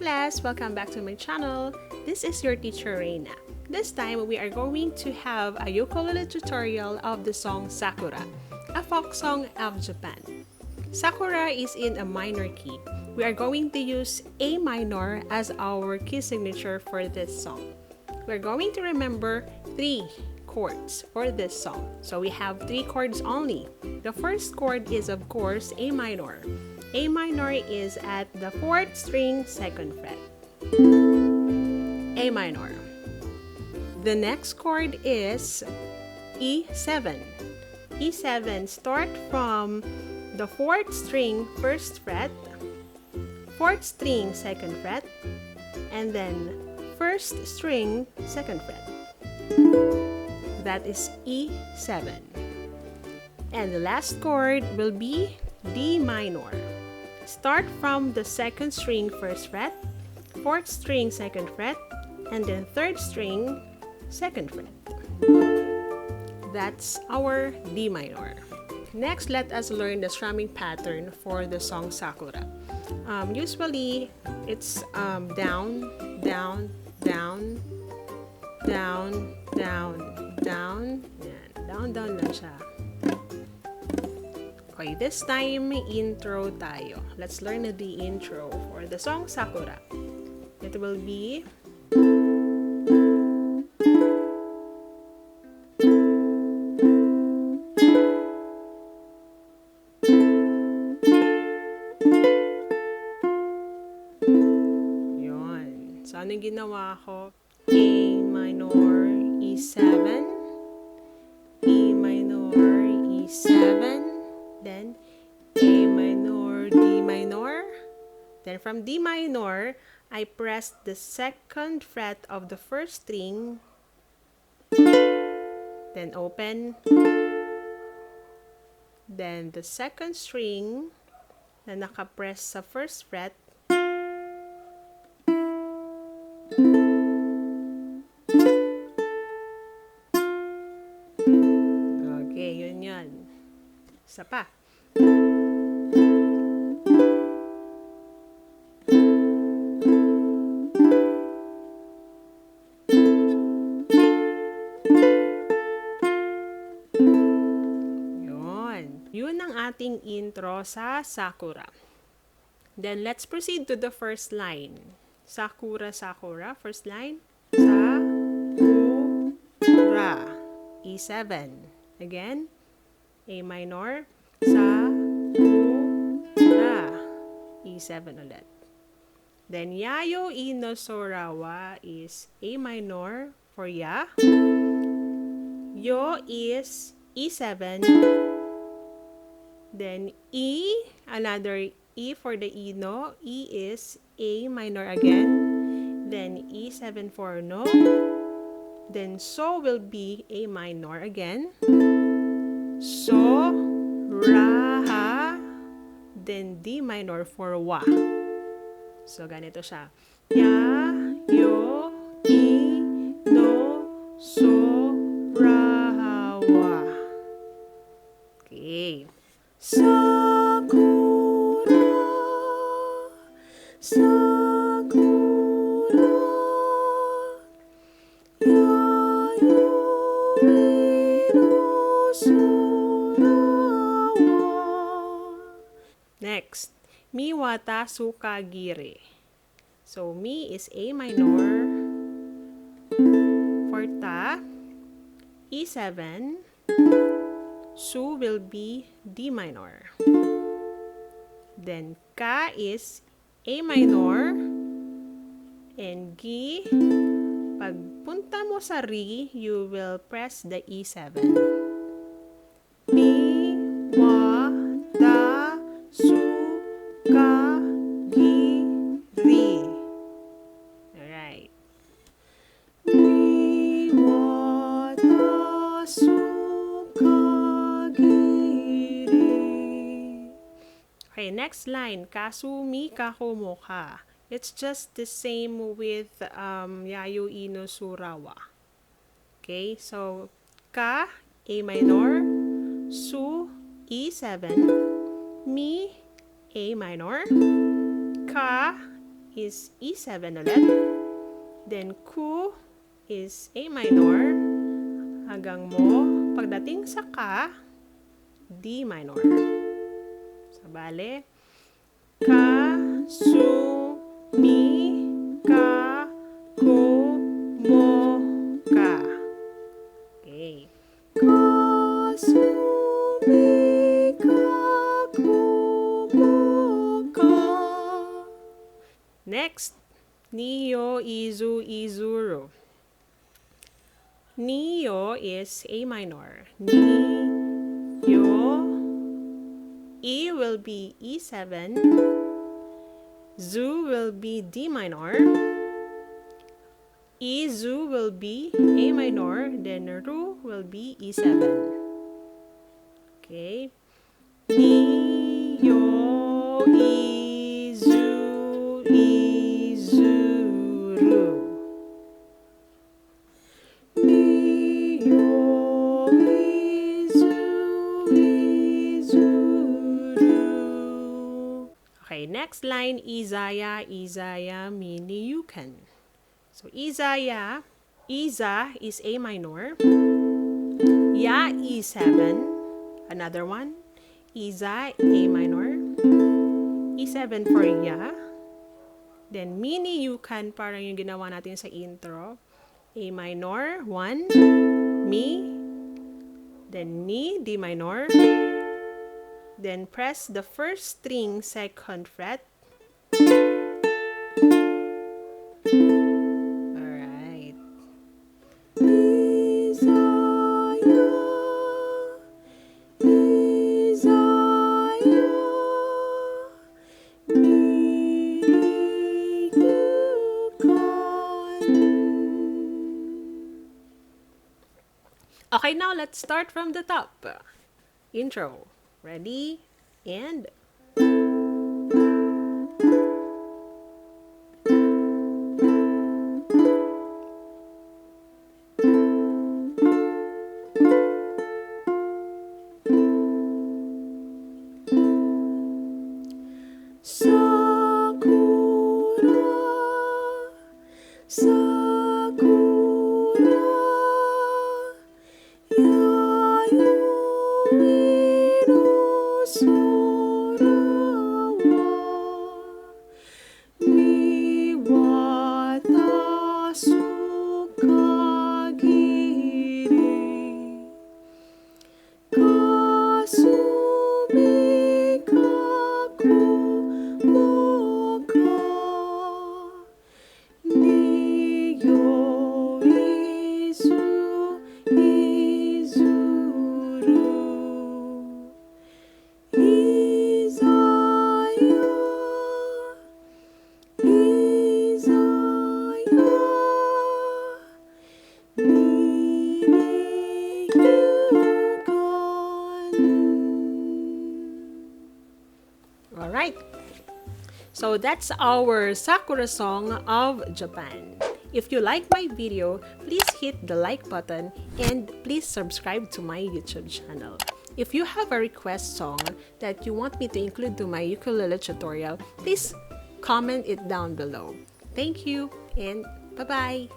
class! Welcome back to my channel. This is your teacher Reina. This time we are going to have a ukulele tutorial of the song Sakura, a folk song of Japan. Sakura is in a minor key. We are going to use A minor as our key signature for this song. We're going to remember 3 chords for this song. So we have 3 chords only. The first chord is of course A minor. A minor is at the 4th string, 2nd fret. A minor. The next chord is E7. E7 start from the 4th string, 1st fret, 4th string, 2nd fret, and then 1st string, 2nd fret. That is E7. And the last chord will be D minor. Start from the 2nd string, 1st fret, 4th string, 2nd fret, and then 3rd string, 2nd fret. That's our D minor. Next, let us learn the strumming pattern for the song Sakura. Usually, it's down, down, down, down, down, down. Yan. Down, down lang siya. Okay, this time, intro tayo. Let's learn the intro for the song Sakura. It will be yun. So, anong ginawa ko? A minor, E7, E minor, E7, then A minor, D minor. Then from D minor, I press the 2nd fret of the 1st string. Then open. Then the 2nd string na nakapress sa 1st fret. Okay, yun yun. Isa pa. Yun ang ating intro sa Sakura. Then, let's proceed to the first line. Sakura, Sakura. First line. Sakura. E7. Again. A minor. Sakura. E7 ulit. Then, Yayo Ino Sorawa is A minor for Ya. Yo is E7. Then E, another E for the Ino. E is A minor again. Then E7 for No. Then So will be A minor again. So, Ra, Ha. Then D minor for Wa. So, ganito siya. Ya, Yo, I, No, So, Ra, Ha, Wa. Okay. Sakura, Sakura, Yayo Ino Sorawa. Next, Miwata Sukagire. So, Mi is A minor for Ta, E7, Su will be D minor. Then Ka is A minor. And Gi, pagpunta mo sa Ri, you will press the E7. Mi, Wa, Ta, Su, Ka, Gi, Ri. Alright. Mi, Wa, Ta, Su, okay, next line, Kasumi Kahomoka. It's just the same with Yayo Ino Surawa. Okay, so Ka, A minor, Su, E7, Mi, A minor, Ka, is E7 ulit. Then ku is A minor. Hanggang mo, pagdating sa ka, D minor. So, bale, ka, su, mi, ka, ku, mo, ka. Okay. Ka, su, mi, ka, ku, mo, ka. Next, Nihyo, Izu, Izuru. Nihyo is A minor. Nihyo. E will be E7. Zu will be D minor. Izu will be A minor. Then Ru will be E7. Okay. Nihyo, Izu, Izuru. Nihyo, Izu, Izuru. Okay, next line, Izaya, Izaya, Mini Yukan. So, Izaya, Iza is A minor. Ya, E7. Another one. Iza, A minor. E7 for Ya. Then, Mini Yukan, parang yung ginawa natin sa intro. A minor, 1. Mi. Then, Ni, D minor. Then, press the first string, 2nd fret. Alright. Izaya, Izaya, Mini Yukan. Okay, now let's start from the top. Intro. Ready? And... Sakura, Sakura, yayoi no sora wa miwatasu kagiri kasumi kaku mo ka nihyo izu izuru Izaya, Izaya, Mini Yukan. Alright. So that's our Sakura song of Japan. If you like my video, please hit the like button and please subscribe to my YouTube channel. If you have a request song that you want me to include to my ukulele tutorial, please comment it down below. Thank you and bye-bye!